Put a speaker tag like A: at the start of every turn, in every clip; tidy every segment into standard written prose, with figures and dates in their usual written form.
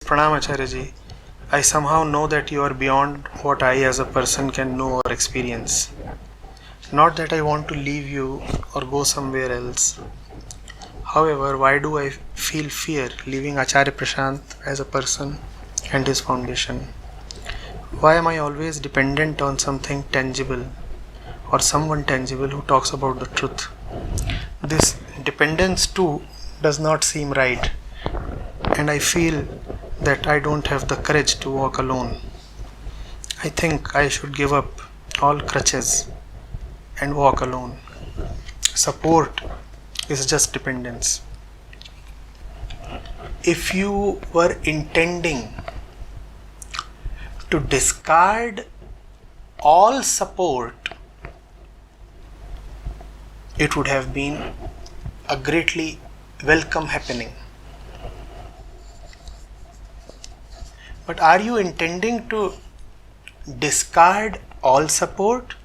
A: Pranam Acharya ji. I somehow know that you are beyond what I as a person can know or experience. Not that I want to leave you or go somewhere else. However, why do I feel fear leaving Acharya Prashant as a person and his foundation? Why am I always dependent on something tangible or someone tangible who talks about the truth? This dependence too does not seem right, and I feel that I don't have the courage to walk alone. I think I should give up all crutches and walk alone. Support is just dependence. If you were intending to discard all support, it would have been a greatly welcome happening. But are you intending to discard all support,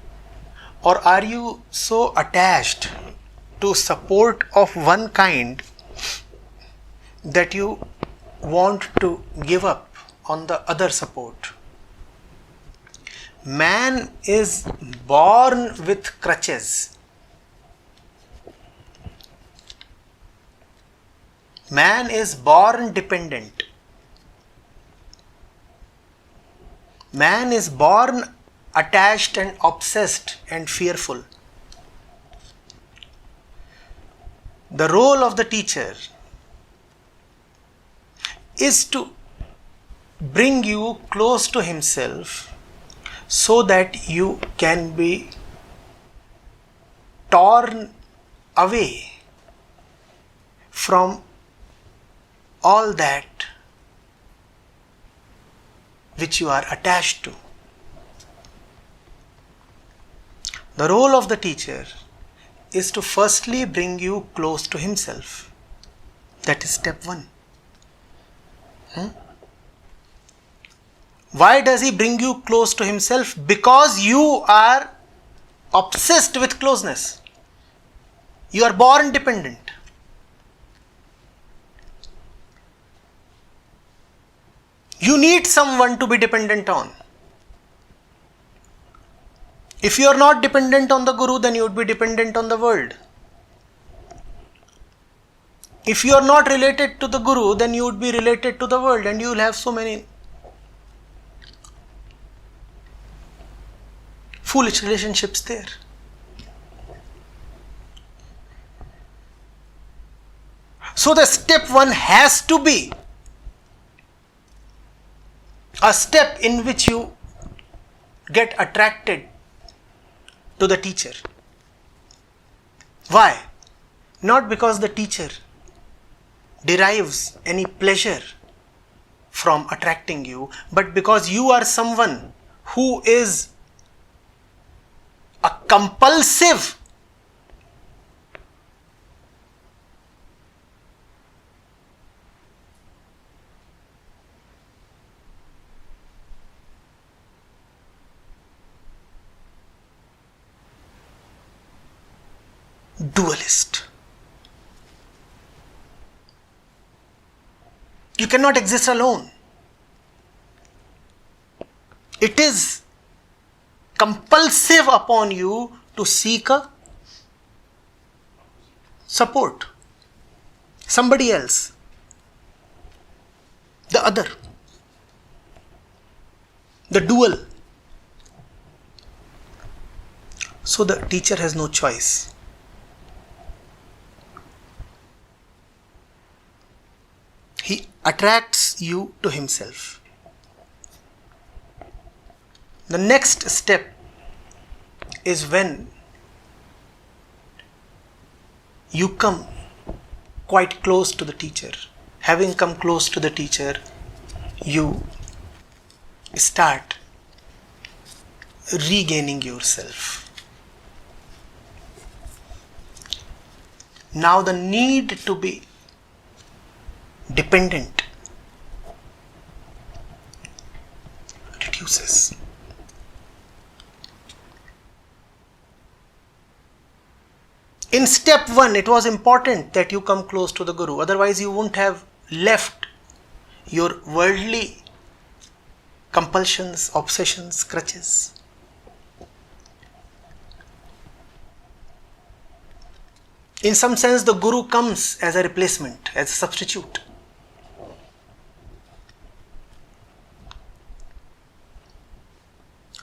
A: or are you so attached to support of one kind that you want to give up on the other support? Man is born with crutches. Man is born dependent. Man is born attached and obsessed and fearful. The role of the teacher is to bring you close to himself so that you can be torn away from all that which you are attached to. The role of the teacher is to firstly bring you close to himself. That is step one. Why does he bring you close to himself? Because you are obsessed with closeness. You are born dependent. You need someone to be dependent on. If you are not dependent on the Guru, then you would be dependent on the world. If you are not related to the Guru, then you would be related to the world, and you will have so many foolish relationships there. So the step one has to be a step in which you get attracted to the teacher. Why? Not because the teacher derives any pleasure from attracting you, but because you are someone who is a compulsive dualist. You cannot exist alone. It is compulsive upon you to seek a support. Somebody else. The other. The dual. So the teacher has no choice. He attracts you to himself. The next step is when you come quite close to the teacher. Having come close to the teacher, you start regaining yourself. Now the need to be dependent reduces. In step one, it was important that you come close to the Guru. Otherwise, you wouldn't have left your worldly compulsions, obsessions, crutches. In some sense, the Guru comes as a replacement, as a substitute.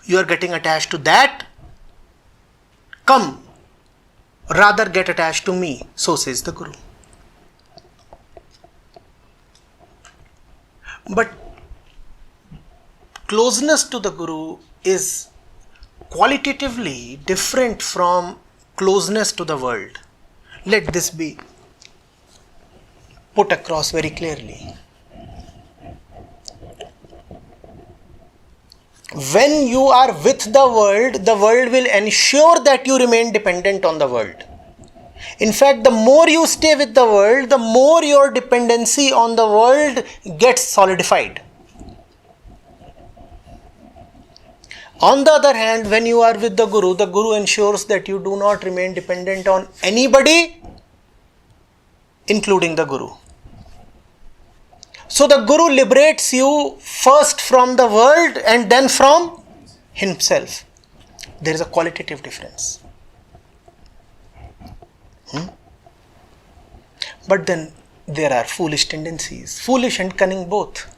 A: You are getting attached to that. Come, rather get attached to me, so says the Guru. But closeness to the Guru is qualitatively different from closeness to the world. Let this be put across very clearly. When you are with the world will ensure that you remain dependent on the world. In fact, the more you stay with the world, the more your dependency on the world gets solidified. On the other hand, when you are with the Guru ensures that you do not remain dependent on anybody, including the Guru. So the Guru liberates you first from the world and then from himself. There is a qualitative difference. But then there are foolish tendencies, foolish and cunning both.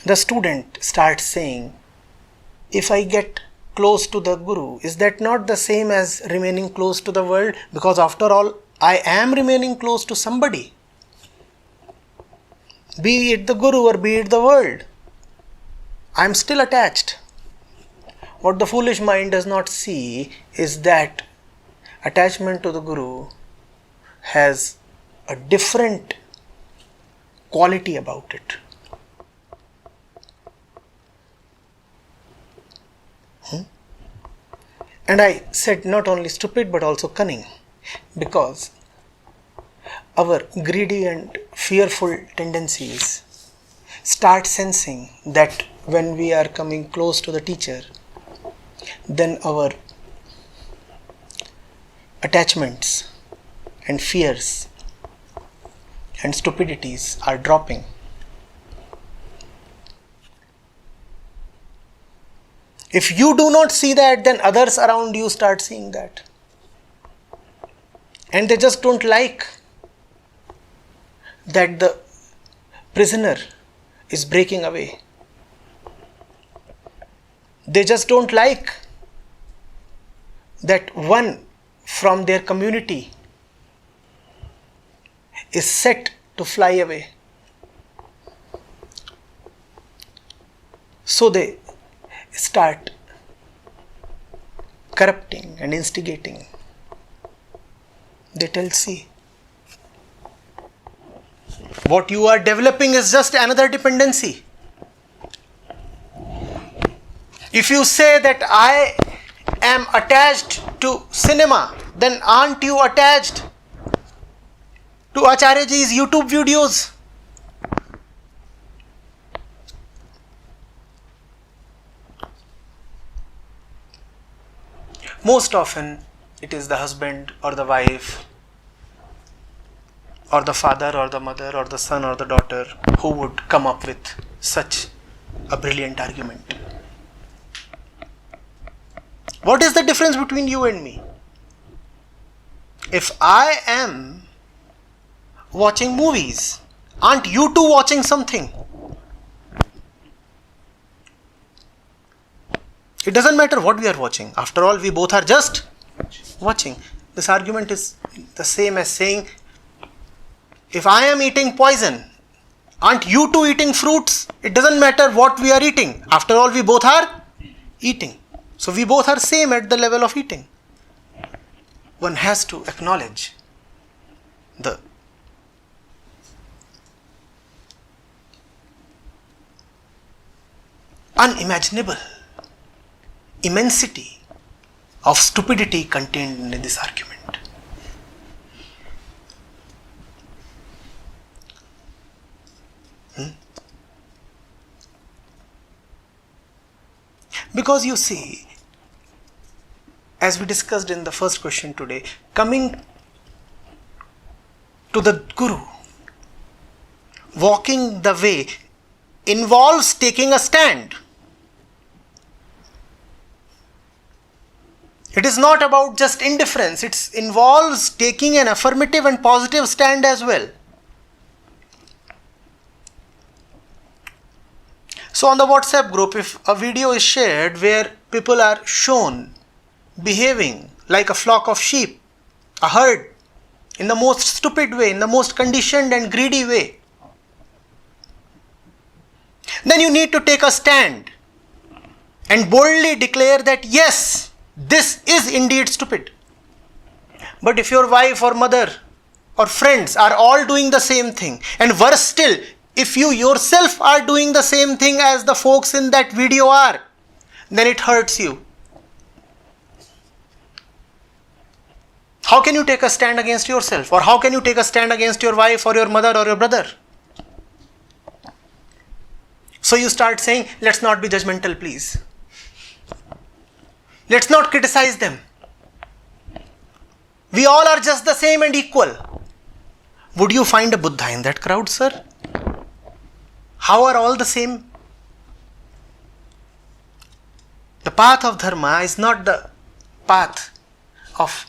A: The student starts saying, if I get close to the Guru, is that not the same as remaining close to the world? Because after all, I am remaining close to somebody. Be it the Guru or be it the world. I am still attached. What the foolish mind does not see is that attachment to the Guru has a different quality about it. And I said not only stupid but also cunning, because our greedy and fearful tendencies start sensing that when we are coming close to the teacher, then our attachments and fears and stupidities are dropping. If you do not see that, then others around you start seeing that. And they just don't like that the prisoner is breaking away. They just don't like that one from their community is set to fly away. So they start corrupting and instigating. They tell, see, what you are developing is just another dependency. If you say that I am attached to cinema, then aren't you attached to Acharya ji's YouTube videos? Most often it is the husband or the wife or the father or the mother or the son or the daughter who would come up with such a brilliant argument. What is the difference between you and me? If I am watching movies, aren't you too watching something? It doesn't matter what we are watching. After all, we both are just watching. This argument is the same as saying, if I am eating poison, aren't you too eating fruits? It doesn't matter what we are eating. After all, we both are eating. So we both are same at the level of eating. One has to acknowledge the unimaginable immensity of stupidity contained in this argument. Because you see, as we discussed in the first question today, coming to the Guru walking the way involves taking a stand. It is not about just indifference, it involves taking an affirmative and positive stand as well. So on the WhatsApp group, if a video is shared where people are shown behaving like a flock of sheep, a herd, in the most stupid way, in the most conditioned and greedy way, then you need to take a stand and boldly declare that yes, this is indeed stupid. But if your wife or mother or friends are all doing the same thing, and worse still, if you yourself are doing the same thing as the folks in that video are, then it hurts you. How can you take a stand against yourself? Or how can you take a stand against your wife or your mother or your brother? So you start saying, let's not be judgmental, please. Let's not criticize them. We all are just the same and equal. Would you find a Buddha in that crowd, sir? How are all the same? The path of dharma is not the path of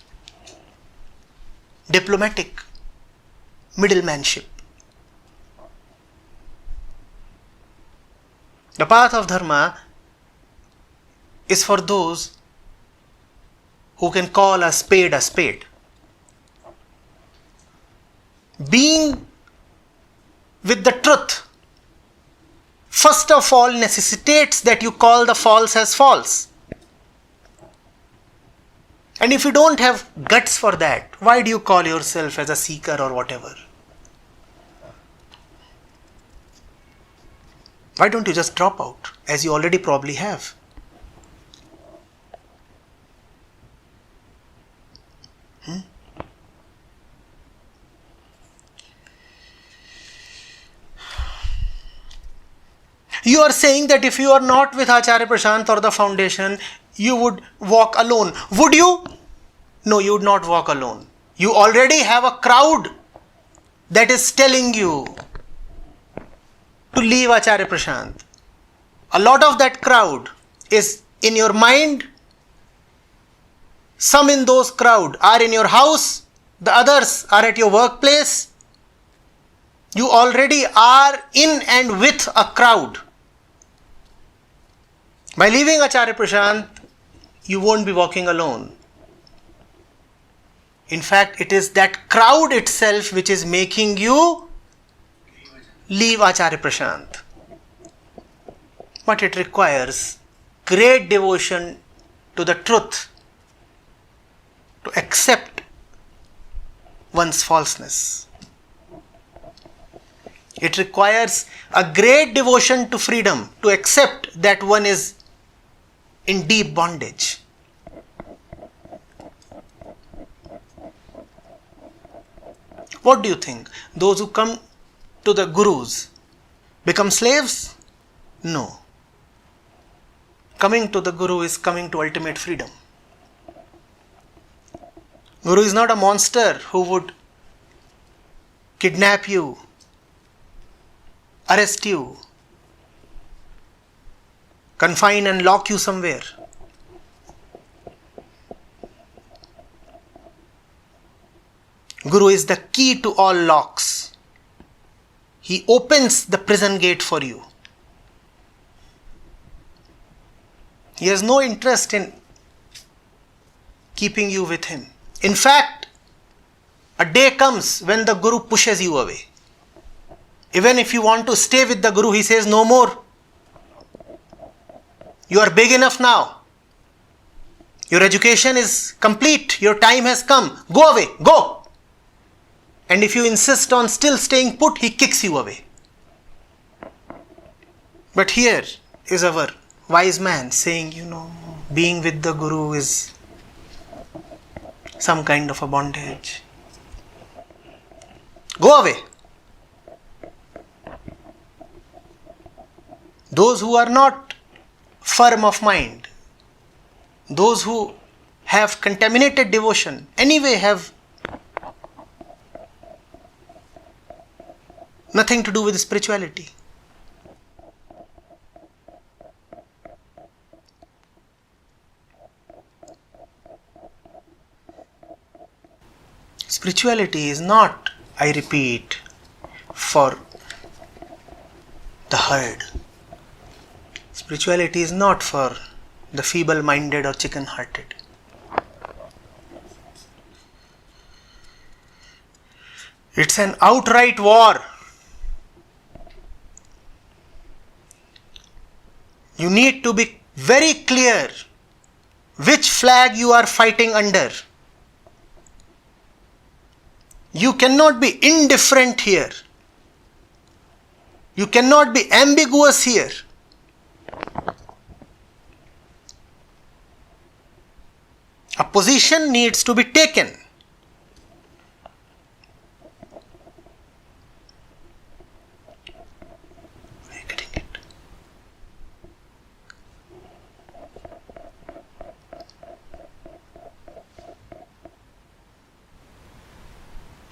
A: diplomatic middlemanship. The path of dharma is for those who can call a spade a spade. Being with the truth, first of all, necessitates that you call the false as false. And if you don't have guts for that, why do you call yourself as a seeker or whatever? Why don't you just drop out, as you already probably have? You are saying that if you are not with Acharya Prashant or the foundation, you would walk alone. Would you? No, you would not walk alone. You already have a crowd that is telling you to leave Acharya Prashant. A lot of that crowd is in your mind. Some in those crowd are in your house. The others are at your workplace. You already are in and with a crowd. By leaving Acharya Prashant, you won't be walking alone. In fact, it is that crowd itself which is making you leave Acharya Prashant. But it requires great devotion to the truth, to accept one's falseness. It requires a great devotion to freedom, to accept that one is in deep bondage. What do you think? Those who come to the gurus become slaves? No. Coming to the guru is coming to ultimate freedom. Guru is not a monster who would kidnap you, arrest you, confine and lock you somewhere. Guru is the key to all locks. He opens the prison gate for you. He has no interest in keeping you with him. In fact, a day comes when the Guru pushes you away. Even if you want to stay with the Guru, he says, no more. You are big enough now. Your education is complete. Your time has come. Go away. Go. And if you insist on still staying put, he kicks you away. But here is our wise man saying, being with the Guru is some kind of a bondage. Go away. Those who are not firm of mind, those who have contaminated devotion, anyway have nothing to do with spirituality. Spirituality is not, I repeat, for the herd. Spirituality is not for the feeble-minded or chicken-hearted. It's an outright war. You need to be very clear which flag you are fighting under. You cannot be indifferent here. You cannot be ambiguous here. A position needs to be taken. Are you getting it?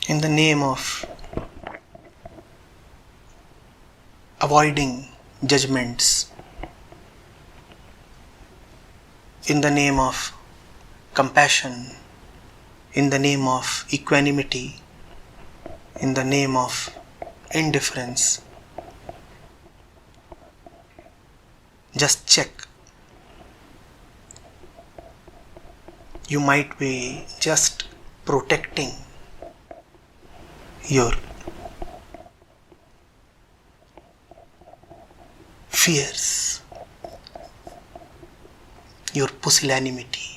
A: In the name of avoiding judgments, in the name of compassion, in the name of equanimity, in the name of indifference, just check. You might be just protecting your fears, your pusillanimity.